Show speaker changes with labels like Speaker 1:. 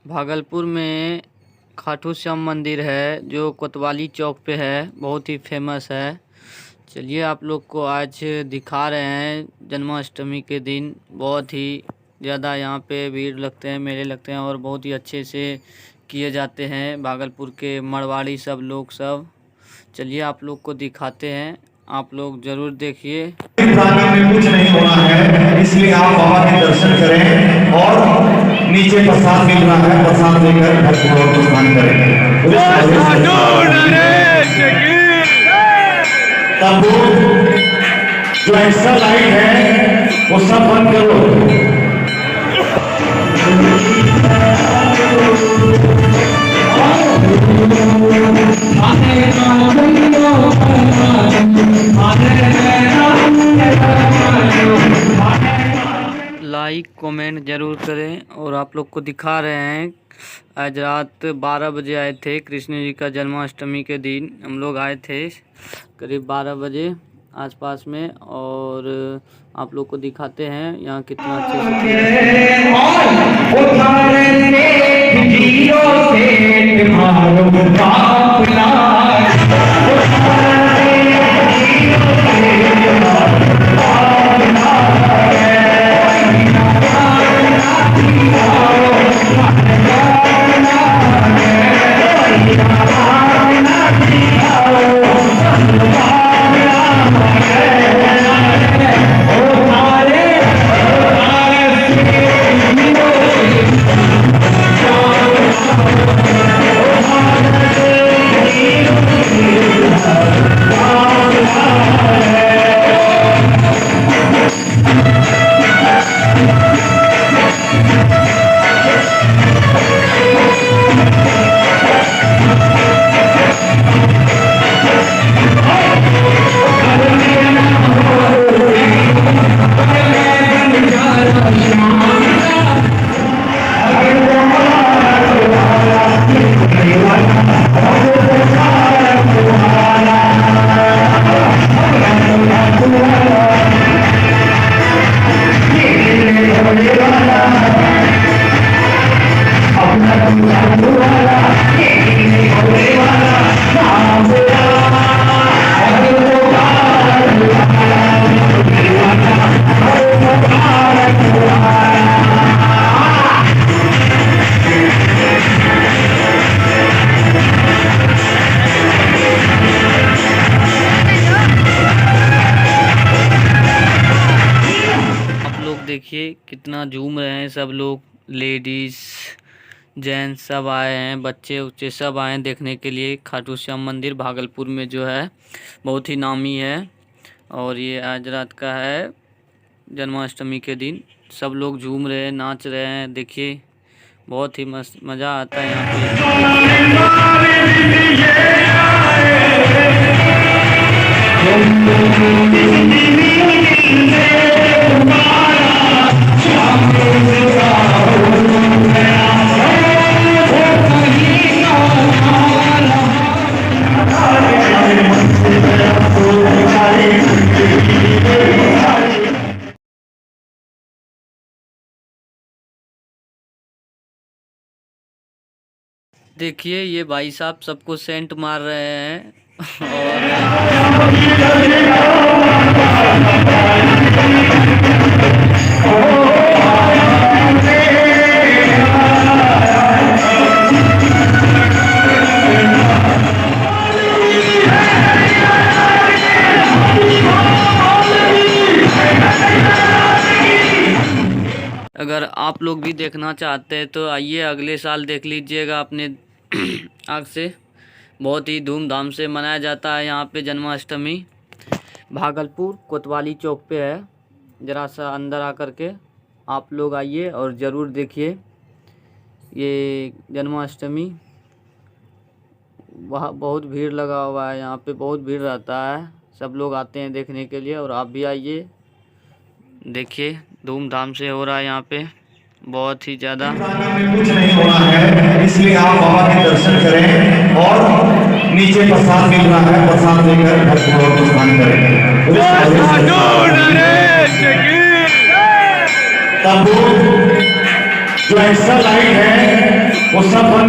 Speaker 1: भागलपुर में खाटू श्याम मंदिर है जो कोतवाली चौक पे है, बहुत ही फेमस है। चलिए आप लोग को आज दिखा रहे हैं। जन्माष्टमी के दिन बहुत ही ज़्यादा यहाँ पे भीड़ लगते हैं, मेले लगते हैं और बहुत ही अच्छे से किए जाते हैं भागलपुर के मरवाड़ी सब। चलिए आप लोग को दिखाते हैं, आप लोग ज़रूर देखिए।
Speaker 2: में कुछ नहीं होना है, इसलिए आप बाबा के दर्शन करें और नीचे प्रसाद मिल रहा है, प्रसाद लेकर भरपूर और स्नान करें। तब जो एक्स्ट्रा लाइट है वो सब बंद करो।
Speaker 1: लाइक कमेंट जरूर करें। और आप लोग को दिखा रहे हैं, आज रात 12 बजे आए थे। कृष्ण जी का जन्माष्टमी के दिन हम लोग आए थे करीब 12 बजे आसपास में। और आप लोग को दिखाते हैं यहाँ कितना अच्छे देखिए कितना झूम रहे हैं सब लोग। लेडीज़ जेंट्स सब आए हैं, बच्चे उच्चे सब आए हैं देखने के लिए। खाटू श्याम मंदिर भागलपुर में जो है बहुत ही नामी है। और ये आज रात का है, जन्माष्टमी के दिन। सब लोग झूम रहे हैं, नाच रहे हैं। देखिए बहुत ही मस्त मज़ा आता है यहाँ देखिए ये भाई साहब सबको सेंट मार रहे हैं। अगर आप लोग भी देखना चाहते हैं तो आइए, अगले साल देख लीजिएगा अपने आँख से। बहुत ही धूमधाम से मनाया जाता है यहाँ पे जन्माष्टमी। भागलपुर कोतवाली चौक पे है, ज़रा सा अंदर आकर के आप लोग आइए और ज़रूर देखिए ये जन्माष्टमी। वहाँ बहुत भीड़ लगा हुआ है, यहाँ पे बहुत भीड़ रहता है, सब लोग आते हैं देखने के लिए। और आप भी आइए, देखिए धूमधाम से हो रहा है यहाँ पे, बहुत ही ज़्यादा।
Speaker 2: कुछ नहीं होना है, इसलिए आप बाबा के दर्शन करें और नीचे प्रसाद मिल रहा है, प्रसाद लेकर भरपूर और स्नान करें। तब जो एक्स्ट्रा लाइट है वो सब